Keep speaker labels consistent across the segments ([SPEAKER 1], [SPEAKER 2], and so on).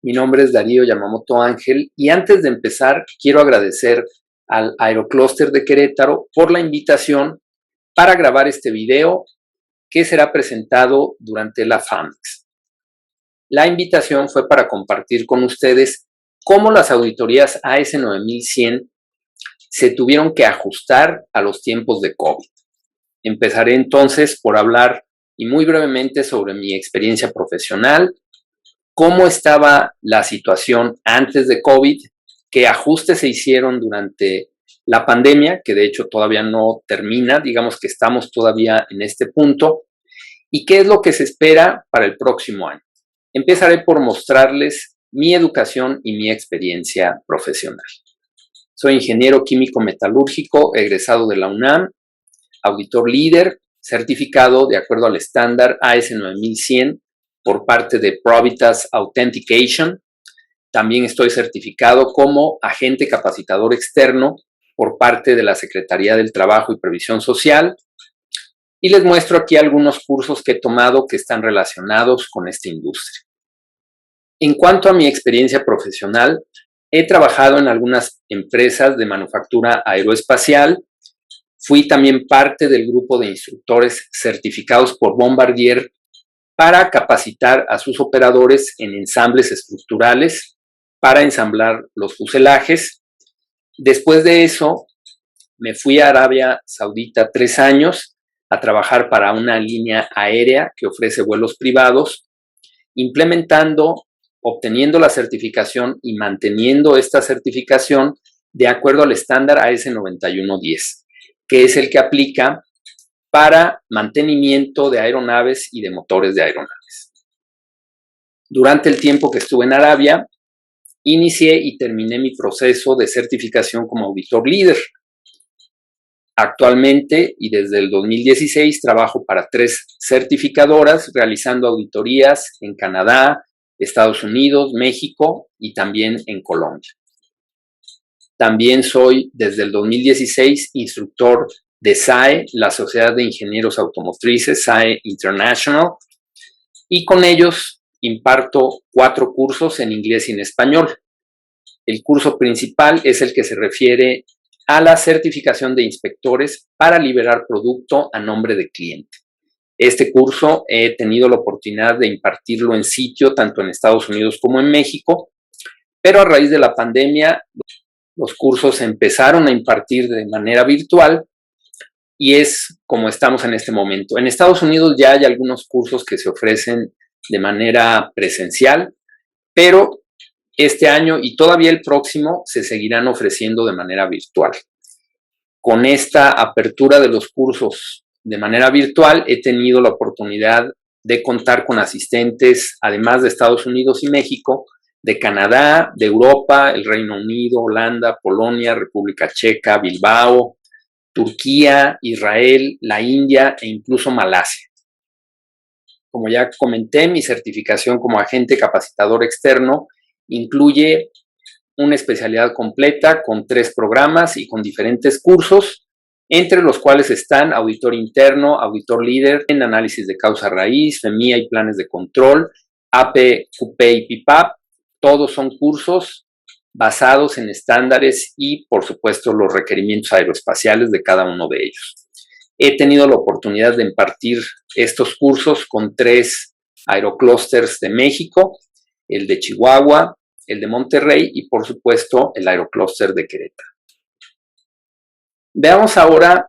[SPEAKER 1] Mi nombre es Darío Yamamoto Ángel y antes de empezar quiero agradecer al Aeroclúster de Querétaro por la invitación para grabar este video que será presentado durante la FAMEX. La invitación fue para compartir con ustedes cómo las auditorías AS9100 se tuvieron que ajustar a los tiempos de COVID. Empezaré entonces por hablar y muy brevemente sobre mi experiencia profesional, cómo estaba la situación antes de COVID, qué ajustes se hicieron durante la pandemia, que de hecho todavía no termina, digamos que estamos todavía en este punto, y qué es lo que se espera para el próximo año. Empezaré por mostrarles mi educación y mi experiencia profesional. Soy ingeniero químico metalúrgico, egresado de la UNAM, auditor líder, certificado de acuerdo al estándar AS9100 por parte de Probitas Authentication. También estoy certificado como agente capacitador externo por parte de la Secretaría del Trabajo y Previsión Social. Y les muestro aquí algunos cursos que he tomado que están relacionados con esta industria. En cuanto a mi experiencia profesional, he trabajado en algunas empresas de manufactura aeroespacial. Fui también parte del grupo de instructores certificados por Bombardier para capacitar a sus operadores en ensambles estructurales para ensamblar los fuselajes. Después de eso, me fui a Arabia Saudita 3 años a trabajar para una línea aérea que ofrece vuelos privados, obteniendo la certificación y manteniendo esta certificación de acuerdo al estándar AS9110, que es el que aplica para mantenimiento de aeronaves y de motores de aeronaves. Durante el tiempo que estuve en Arabia, inicié y terminé mi proceso de certificación como auditor líder. Actualmente y desde el 2016 trabajo para 3 certificadoras realizando auditorías en Canadá, Estados Unidos, México y también en Colombia. También soy desde el 2016 instructor de SAE, la Sociedad de Ingenieros Automotrices, SAE International, y con ellos imparto 4 cursos en inglés y en español. El curso principal es el que se refiere a la certificación de inspectores para liberar producto a nombre de cliente. Este curso he tenido la oportunidad de impartirlo en sitio, tanto en Estados Unidos como en México, pero a raíz de la pandemia, los cursos se empezaron a impartir de manera virtual y es como estamos en este momento. En Estados Unidos ya hay algunos cursos que se ofrecen de manera presencial, pero este año y todavía el próximo se seguirán ofreciendo de manera virtual. Con esta apertura de los cursos de manera virtual, he tenido la oportunidad de contar con asistentes, además de Estados Unidos y México, de Canadá, de Europa, el Reino Unido, Holanda, Polonia, República Checa, Bilbao, Turquía, Israel, la India e incluso Malasia. Como ya comenté, mi certificación como agente capacitador externo incluye una especialidad completa con 3 programas y con diferentes cursos, entre los cuales están auditor interno, auditor líder en análisis de causa raíz, FEMIA y planes de control, AP, QP y PIPAP. Todos son cursos basados en estándares y, por supuesto, los requerimientos aeroespaciales de cada uno de ellos. He tenido la oportunidad de impartir estos cursos con 3 aeroclústers de México, el de Chihuahua, el de Monterrey y, por supuesto, el Aeroclúster de Querétaro. Veamos ahora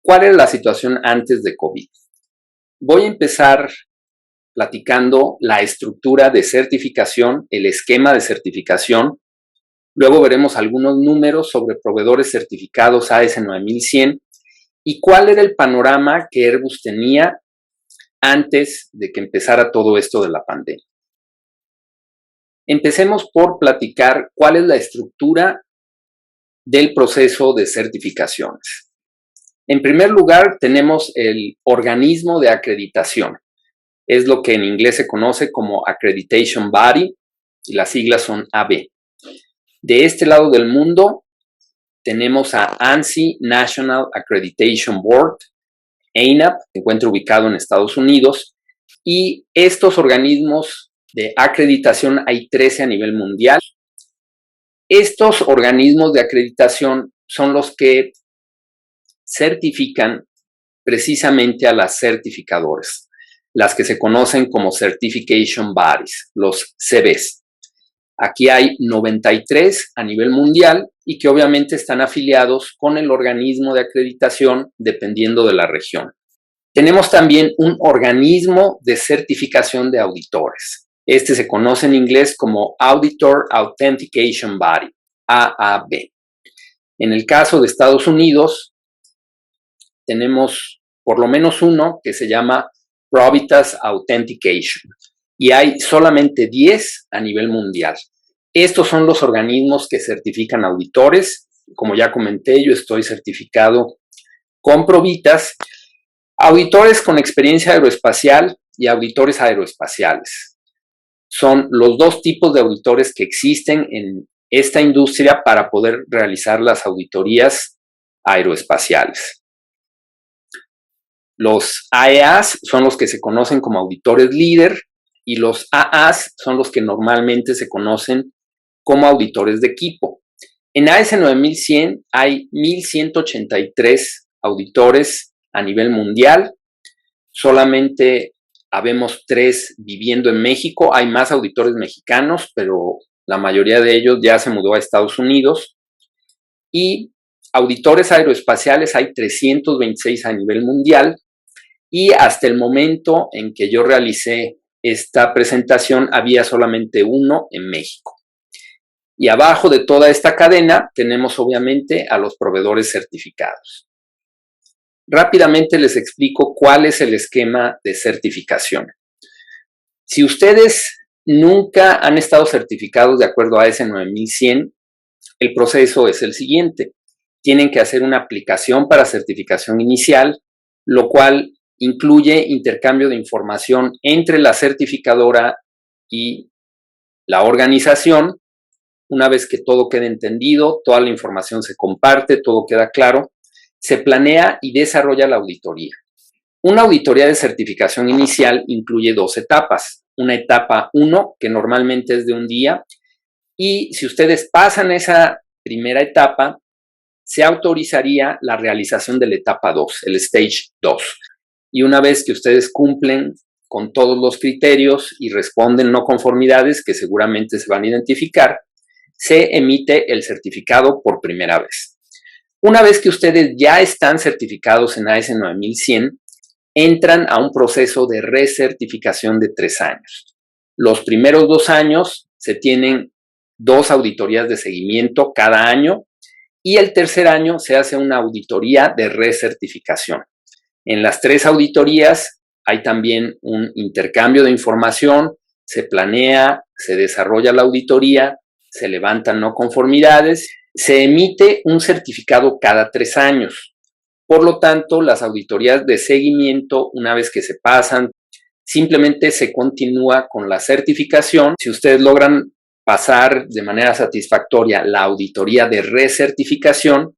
[SPEAKER 1] cuál era la situación antes de COVID. Voy a empezar platicando la estructura de certificación, el esquema de certificación. Luego veremos algunos números sobre proveedores certificados AS9100 y cuál era el panorama que Airbus tenía antes de que empezara todo esto de la pandemia. Empecemos por platicar cuál es la estructura del proceso de certificaciones. En primer lugar, tenemos el organismo de acreditación. Es lo que en inglés se conoce como Accreditation Body y las siglas son AB. De este lado del mundo tenemos a ANSI, National Accreditation Board, ANAB, se encuentra ubicado en Estados Unidos, y estos organismos de acreditación hay 13 a nivel mundial. Estos organismos de acreditación son los que certifican precisamente a las certificadoras, las que se conocen como Certification Bodies, los CBs. Aquí hay 93 a nivel mundial y que obviamente están afiliados con el organismo de acreditación dependiendo de la región. Tenemos también un organismo de certificación de auditores. Este se conoce en inglés como Auditor Authentication Body, AAB. En el caso de Estados Unidos, tenemos por lo menos uno que se llama Probitas Authentication y hay solamente 10 a nivel mundial. Estos son los organismos que certifican auditores. Como ya comenté, yo estoy certificado con Probitas. Auditores con experiencia aeroespacial y auditores aeroespaciales. Son los dos tipos de auditores que existen en esta industria para poder realizar las auditorías aeroespaciales. Los AEAs son los que se conocen como auditores líder y los AAs son los que normalmente se conocen como auditores de equipo. En AS 9100 hay 1183 auditores a nivel mundial. Solamente habemos 3 viviendo en México. Hay más auditores mexicanos, pero la mayoría de ellos ya se mudó a Estados Unidos. Y auditores aeroespaciales hay 326 a nivel mundial. Y hasta el momento en que yo realicé esta presentación, había solamente uno en México. Y abajo de toda esta cadena tenemos obviamente a los proveedores certificados. Rápidamente les explico cuál es el esquema de certificación. Si ustedes nunca han estado certificados de acuerdo a AS 9100, el proceso es el siguiente. Tienen que hacer una aplicación para certificación inicial, lo cual incluye intercambio de información entre la certificadora y la organización. Una vez que todo quede entendido, toda la información se comparte, todo queda claro, se planea y desarrolla la auditoría. Una auditoría de certificación inicial incluye 2 etapas. Una etapa 1, que normalmente es de un día, y si ustedes pasan esa primera etapa, se autorizaría la realización de la etapa 2, el Stage 2. Y una vez que ustedes cumplen con todos los criterios y responden no conformidades, que seguramente se van a identificar, se emite el certificado por primera vez. Una vez que ustedes ya están certificados en AS 9100, entran a un proceso de recertificación de 3 años. Los primeros 2 años se tienen 2 auditorías de seguimiento cada año y el tercer año se hace una auditoría de recertificación. En las 3 auditorías hay también un intercambio de información, se planea, se desarrolla la auditoría, se levantan no conformidades, se emite un certificado cada 3 años. Por lo tanto, las auditorías de seguimiento, una vez que se pasan, simplemente se continúa con la certificación. Si ustedes logran pasar de manera satisfactoria la auditoría de recertificación,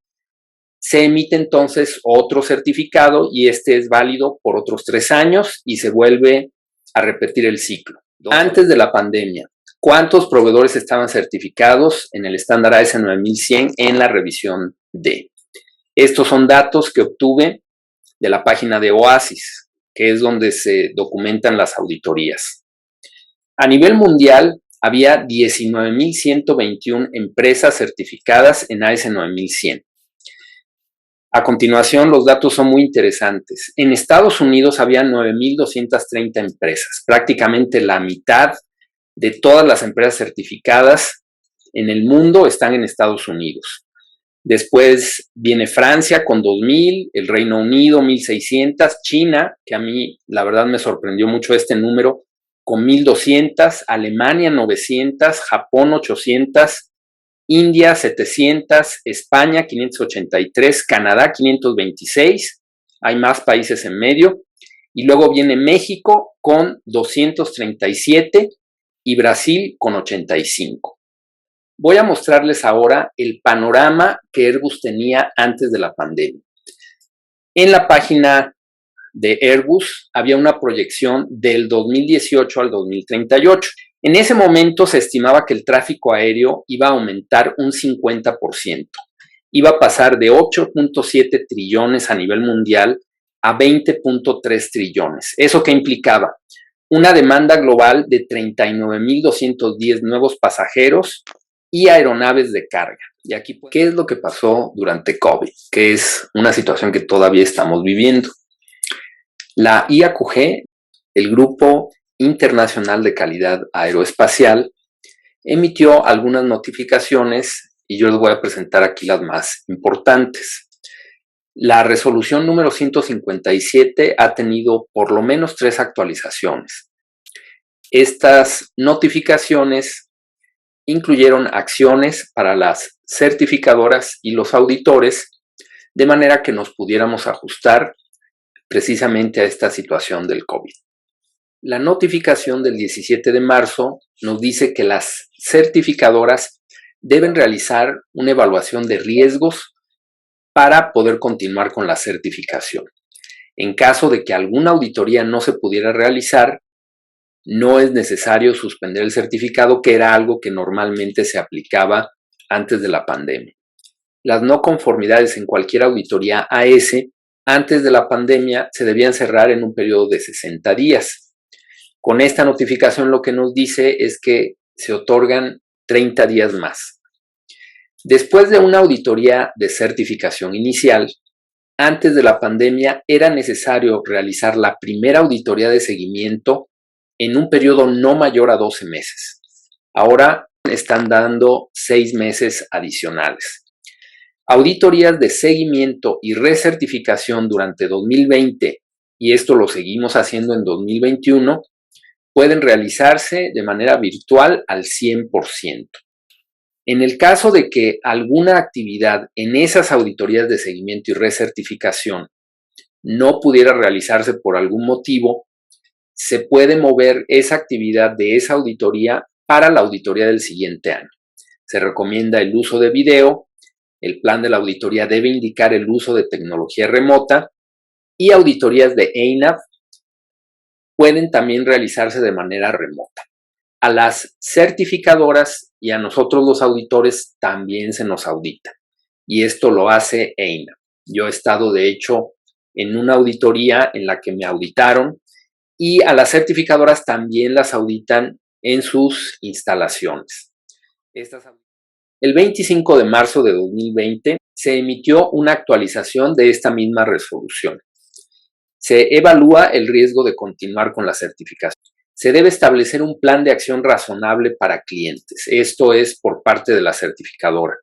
[SPEAKER 1] se emite entonces otro certificado y este es válido por otros 3 años y se vuelve a repetir el ciclo. Antes de la pandemia, ¿cuántos proveedores estaban certificados en el estándar AS 9100 en la revisión D? Estos son datos que obtuve de la página de OASIS, que es donde se documentan las auditorías. A nivel mundial, había 19.121 empresas certificadas en AS 9100. A continuación, los datos son muy interesantes. En Estados Unidos había 9.230 empresas, prácticamente la mitad de todas las empresas certificadas en el mundo están en Estados Unidos. Después viene Francia con 2.000, el Reino Unido 1.600, China, que a mí la verdad me sorprendió mucho este número, con 1.200, Alemania 900, Japón 800, India 700, España 583, Canadá 526, hay más países en medio, y luego viene México con 237 y Brasil con 85. Voy a mostrarles ahora el panorama que Airbus tenía antes de la pandemia. En la página de Airbus había una proyección del 2018 al 2038. En ese momento se estimaba que el tráfico aéreo iba a aumentar un 50%. Iba a pasar de 8.7 trillones a nivel mundial a 20.3 trillones. ¿Eso qué implicaba? Una demanda global de 39.210 nuevos pasajeros y aeronaves de carga. Y aquí, ¿qué es lo que pasó durante COVID? Que es una situación que todavía estamos viviendo. La IAQG, el Grupo Internacional de Calidad Aeroespacial, emitió algunas notificaciones y yo les voy a presentar aquí las más importantes. La resolución número 157 ha tenido por lo menos 3 actualizaciones. Estas notificaciones incluyeron acciones para las certificadoras y los auditores, de manera que nos pudiéramos ajustar precisamente a esta situación del COVID. La notificación del 17 de marzo nos dice que las certificadoras deben realizar una evaluación de riesgos para poder continuar con la certificación. En caso de que alguna auditoría no se pudiera realizar, no es necesario suspender el certificado, que era algo que normalmente se aplicaba antes de la pandemia. Las no conformidades en cualquier auditoría AS antes de la pandemia se debían cerrar en un periodo de 60 días. Con esta notificación lo que nos dice es que se otorgan 30 días más. Después de una auditoría de certificación inicial, antes de la pandemia era necesario realizar la primera auditoría de seguimiento en un periodo no mayor a 12 meses. Ahora están dando 6 meses adicionales. Auditorías de seguimiento y recertificación durante 2020, y esto lo seguimos haciendo en 2021, pueden realizarse de manera virtual al 100%. En el caso de que alguna actividad en esas auditorías de seguimiento y recertificación no pudiera realizarse por algún motivo, se puede mover esa actividad de esa auditoría para la auditoría del siguiente año. Se recomienda el uso de video, el plan de la auditoría debe indicar el uso de tecnología remota y auditorías de EINAV pueden también realizarse de manera remota. A las certificadoras y a nosotros los auditores también se nos audita y esto lo hace EINAV. Yo he estado de hecho en una auditoría en la que me auditaron y a las certificadoras también las auditan en sus instalaciones. El 25 de marzo de 2020 se emitió una actualización de esta misma resolución. Se evalúa el riesgo de continuar con la certificación. Se debe establecer un plan de acción razonable para clientes. Esto es por parte de la certificadora.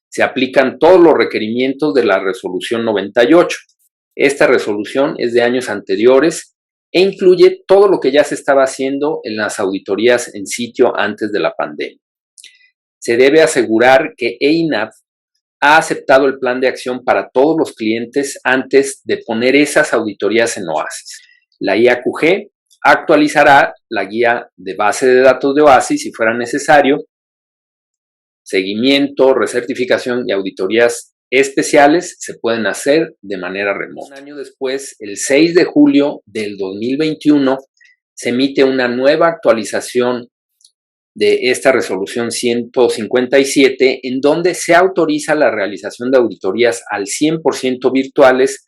[SPEAKER 1] Se aplican todos los requerimientos de la resolución 98. Esta resolución es de años anteriores e incluye todo lo que ya se estaba haciendo en las auditorías en sitio antes de la pandemia. Se debe asegurar que EINAV ha aceptado el plan de acción para todos los clientes antes de poner esas auditorías en OASIS. La IAQG actualizará la guía de base de datos de OASIS si fuera necesario. Seguimiento, recertificación y auditorías especiales se pueden hacer de manera remota. Un año después, el 6 de julio del 2021, se emite una nueva actualización de esta resolución 157, en donde se autoriza la realización de auditorías al 100% virtuales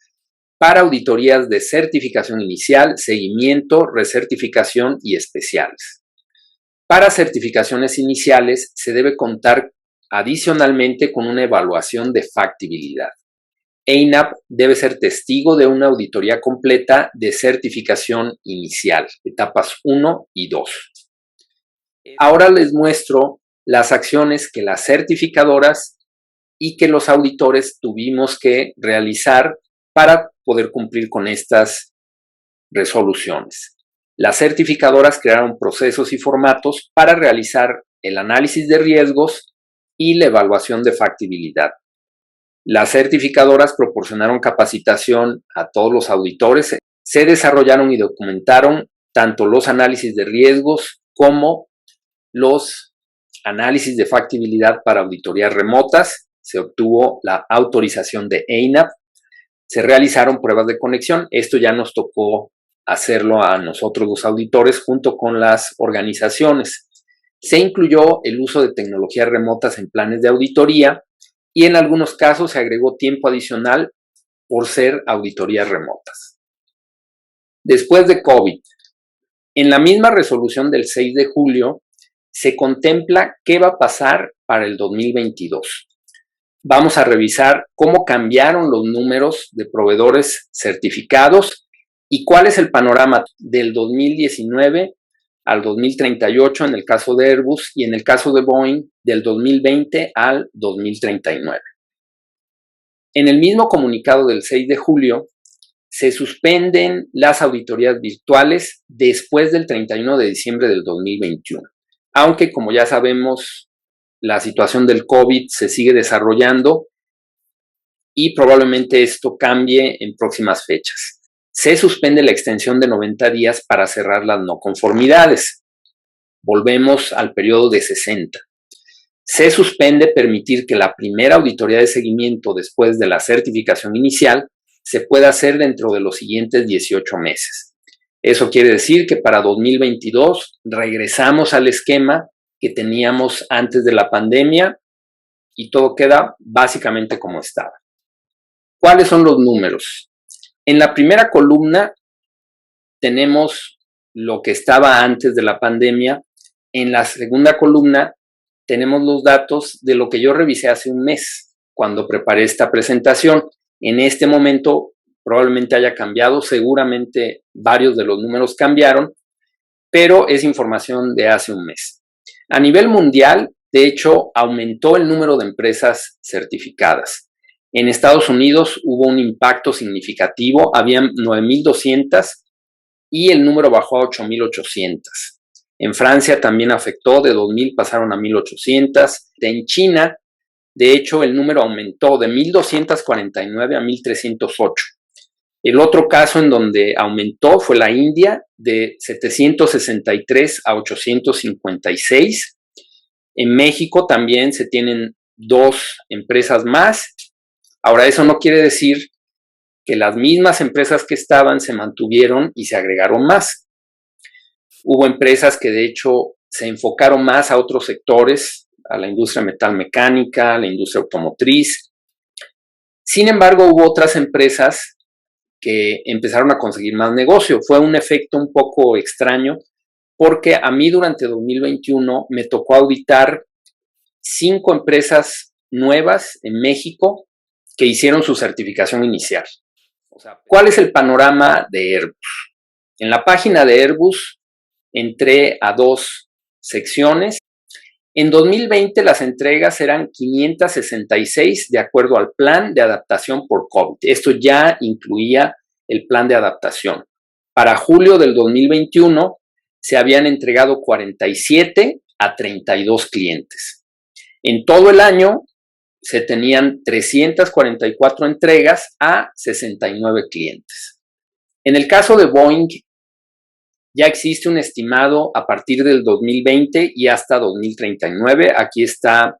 [SPEAKER 1] para auditorías de certificación inicial, seguimiento, recertificación y especiales. Para certificaciones iniciales se debe contar adicionalmente con una evaluación de factibilidad. EINAV debe ser testigo de una auditoría completa de certificación inicial, etapas 1 y 2. Ahora les muestro las acciones que las certificadoras y que los auditores tuvimos que realizar para poder cumplir con estas resoluciones. Las certificadoras crearon procesos y formatos para realizar el análisis de riesgos y la evaluación de factibilidad. Las certificadoras proporcionaron capacitación a todos los auditores. Se desarrollaron y documentaron tanto los análisis de riesgos como los análisis de factibilidad para auditorías remotas. Se obtuvo la autorización de EINAV. se realizaron pruebas de conexión. Esto ya nos tocó hacerlo a nosotros los auditores junto con las organizaciones. Se incluyó el uso de tecnologías remotas en planes de auditoría y en algunos casos se agregó tiempo adicional por ser auditorías remotas. Después de COVID, en la misma resolución del 6 de julio, se contempla qué va a pasar para el 2022. Vamos a revisar cómo cambiaron los números de proveedores certificados y cuál es el panorama del 2019 al 2038 en el caso de Airbus y en el caso de Boeing del 2020 al 2039. En el mismo comunicado del 6 de julio, se suspenden las auditorías virtuales después del 31 de diciembre del 2021, aunque como ya sabemos, la situación del COVID se sigue desarrollando y probablemente esto cambie en próximas fechas. Se suspende la extensión de 90 días para cerrar las no conformidades. Volvemos al periodo de 60. Se suspende permitir que la primera auditoría de seguimiento después de la certificación inicial se pueda hacer dentro de los siguientes 18 meses. Eso quiere decir que para 2022 regresamos al esquema que teníamos antes de la pandemia y todo queda básicamente como estaba. ¿Cuáles son los números? En la primera columna tenemos lo que estaba antes de la pandemia. En la segunda columna tenemos los datos de lo que yo revisé hace un mes cuando preparé esta presentación. En este momento probablemente haya cambiado, seguramente varios de los números cambiaron, pero es información de hace un mes. A nivel mundial, de hecho, aumentó el número de empresas certificadas. En Estados Unidos hubo un impacto significativo, habían 9,200 y el número bajó a 8,800. En Francia también afectó, de 2,000 pasaron a 1,800. En China, de hecho, el número aumentó de 1,249 a 1,308. El otro caso en donde aumentó fue la India, de 763 a 856. En México también se tienen 2 empresas más. Ahora, eso no quiere decir que las mismas empresas que estaban se mantuvieron y se agregaron más. Hubo empresas que de hecho se enfocaron más a otros sectores, a la industria metalmecánica, a la industria automotriz. Sin embargo, hubo otras empresas que empezaron a conseguir más negocio. Fue un efecto un poco extraño porque a mí durante 2021 me tocó auditar 5 empresas nuevas en México que hicieron su certificación inicial. O sea, ¿cuál es el panorama de Airbus? En la página de Airbus entré a 2 secciones. En 2020 las entregas eran 566 de acuerdo al plan de adaptación por COVID. Esto ya incluía el plan de adaptación. Para julio del 2021 se habían entregado 47 a 32 clientes. En todo el año se tenían 344 entregas a 69 clientes. En el caso de Boeing, ya existe un estimado a partir del 2020 y hasta 2039. Aquí está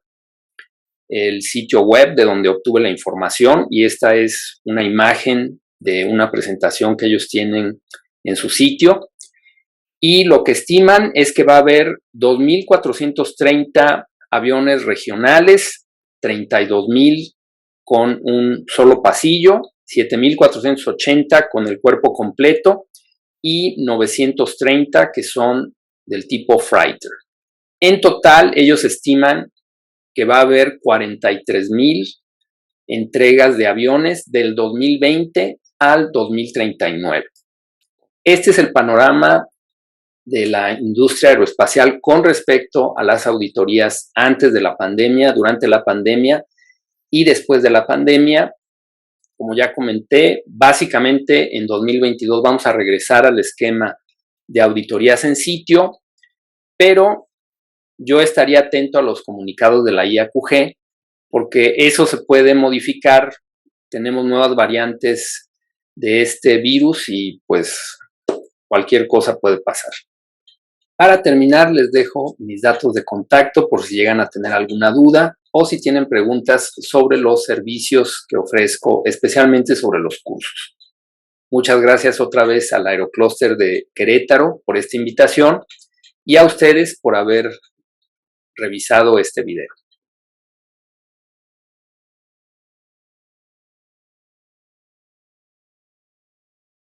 [SPEAKER 1] el sitio web de donde obtuve la información y esta es una imagen de una presentación que ellos tienen en su sitio. Y lo que estiman es que va a haber 2,430 aviones regionales, 32,000 con un solo pasillo, 7,480 con el cuerpo completo y 930 que son del tipo freighter. En total, ellos estiman que va a haber 43,000 entregas de aviones del 2020 al 2039. Este es el panorama de la industria aeroespacial con respecto a las auditorías antes de la pandemia, durante la pandemia y después de la pandemia. Como ya comenté, básicamente en 2022 vamos a regresar al esquema de auditorías en sitio, pero yo estaría atento a los comunicados de la IAQG porque eso se puede modificar. Tenemos nuevas variantes de este virus y pues cualquier cosa puede pasar. Para terminar, les dejo mis datos de contacto por si llegan a tener alguna duda. o si tienen preguntas sobre los servicios que ofrezco, especialmente sobre los cursos. Muchas gracias otra vez al Aeroclúster de Querétaro por esta invitación y a ustedes por haber revisado este video.